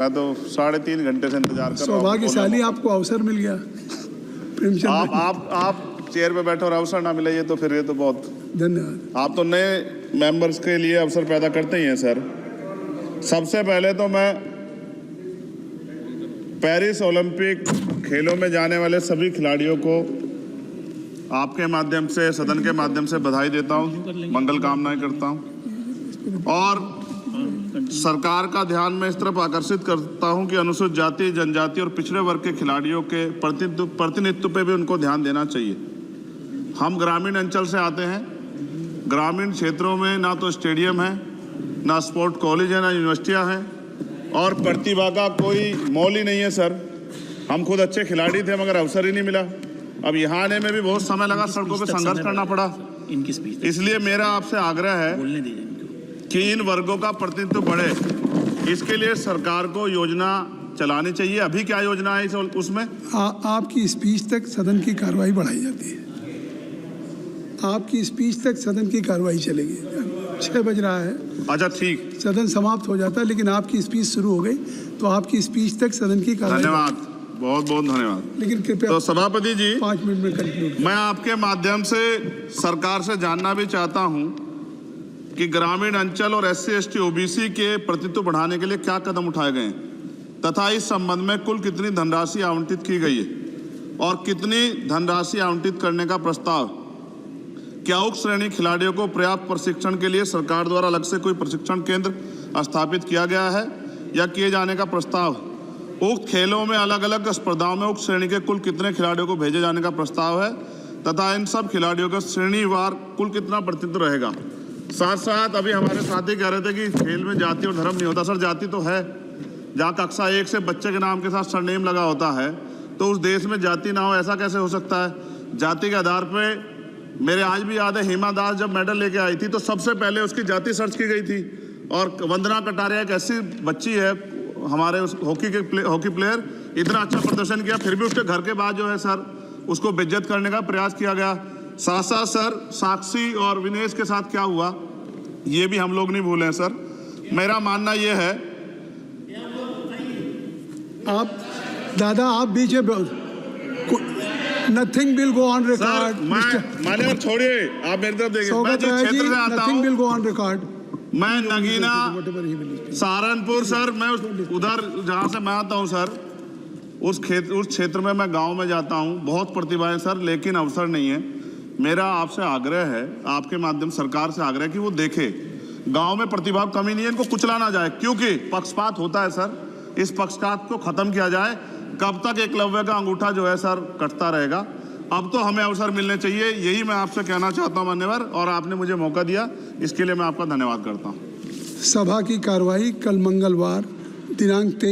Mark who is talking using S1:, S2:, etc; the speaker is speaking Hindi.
S1: मैं तो 3.5 घंटे से इंतजार कर रहा हूँ।
S2: सौभाग्यशाली आपको अवसर मिल गया। प्रेमचंद
S1: आप चेयर पे बैठे और अवसर ना मिले, ये तो फिर ये तो बहुत
S2: धन्यवाद।
S1: आप तो नए मेंबर्स के लिए अवसर पैदा करते ही हैं सर। सबसे पहले तो मैं पेरिस ओलंपिक खेलों में जाने वाले सभी खिलाड़ियों को आपके माध्यम से, सदन के माध्यम से बधाई देता हूं, मंगल कामनाएं करता हूं और सरकार का ध्यान मैं इस तरफ आकर्षित करता हूं कि अनुसूचित जाति, जनजाति और पिछड़े वर्ग के खिलाड़ियों के प्रतिनिधित्व पे भी उनको ध्यान देना चाहिए। हम ग्रामीण अंचल से आते हैं। ग्रामीण क्षेत्रों में ना तो स्टेडियम है, ना स्पोर्ट कॉलेज है, ना यूनिवर्सिटियां हैं और प्रतिभा का कोई मोल ही नहीं है सर। हम खुद अच्छे खिलाड़ी थे मगर अवसर ही नहीं मिला। अब यहाँ आने में भी बहुत समय लगा, सड़कों पे संघर्ष करना पड़ा। इसलिए मेरा आपसे आग्रह है कि इन वर्गों का प्रतिनिधित्व बढ़े, इसके लिए सरकार को योजना चलानी चाहिए। अभी क्या योजना है उसमें?
S2: आपकी स्पीच तक सदन की कार्रवाई बढ़ाई जाती है। आपकी स्पीच तक सदन की कार्रवाई चलेगी। 6 बज रहा है।
S1: अच्छा ठीक,
S2: सदन समाप्त हो जाता है, लेकिन आपकी स्पीच शुरू हो गई तो आपकी स्पीच तक सदन की कार्रवाई।
S1: धन्यवाद, बहुत बहुत धन्यवाद।
S2: लेकिन कृपया
S1: तो सभापति जी
S2: 5 मिनट में कंक्लूड।
S1: मैं आपके माध्यम से सरकार से जानना भी चाहता हूं कि ग्रामीण अंचल और SC, ST, OBC के प्रतिनिधित्व बढ़ाने के लिए क्या कदम उठाए गए हैं तथा इस संबंध में कुल कितनी धनराशि आवंटित की गई है और कितनी धनराशि आवंटित करने का प्रस्ताव। क्या उक्त श्रेणी खिलाड़ियों को पर्याप्त प्रशिक्षण के लिए सरकार द्वारा अलग से कोई प्रशिक्षण केंद्र स्थापित किया गया है या किए जाने का प्रस्ताव। उक्त खेलों में अलग अलग स्पर्धाओं में उक्त श्रेणी के कुल कितने खिलाड़ियों को भेजे जाने का प्रस्ताव है तथा इन सब खिलाड़ियों का श्रेणीवार कुल कितना प्रतिनिधित्व रहेगा। साथ साथ अभी हमारे साथी कह रहे थे कि खेल में जाति और धर्म नहीं होता। सर जाति तो है, जहाँ कक्षा 1 से बच्चे के नाम के साथ सरनेम लगा होता है तो उस देश में जाति ना हो, ऐसा कैसे हो सकता है। जाति के आधार पे मेरे आज भी याद है, हिमा दास जब मेडल लेके आई थी तो सबसे पहले उसकी जाति सर्च की गई थी। और वंदना कटारिया एक ऐसी बच्ची है हमारे उस हॉकी प्लेयर, इतना अच्छा प्रदर्शन किया, फिर भी उसके घर के बाद जो है सर उसको बेइज्जत करने का प्रयास किया गया। साथ साथ सर साक्षी और विनेश के साथ क्या हुआ ये भी हम लोग नहीं भूले हैं सर। मेरा मानना ये है,
S2: आप दादा आप बीच में nothing will go on record.
S1: मान्यवर छोड़िए, आप मेरी तरफ देखिए। मैं जिस क्षेत्र से आता हूं,
S2: nothing will go on record.
S1: मैं नगीना सहारनपुर सर, मैं उधर जहाँ से मैं आता हूँ सर उस क्षेत्र में मैं गांव में जाता हूँ। बहुत प्रतिभाएं सर, लेकिन अवसर नहीं है। मेरा आपसे आग्रह है, आपके माध्यम सरकार से आग्रह है कि वो देखे गांव में प्रतिभा कमी नहीं है, इनको कुचला ना जाए क्योंकि पक्षपात होता है सर। इस पक्षपात को खत्म किया जाए। कब तक एकलव्य का अंगूठा जो है सर कटता रहेगा। अब तो हमें अवसर मिलने चाहिए, यही मैं आपसे कहना चाहता हूं मान्यवर, और आपने मुझे मौका दिया इसके लिए मैं आपका धन्यवाद करता हूं।
S2: सभा की कार्रवाई कल मंगलवार दिनांक 23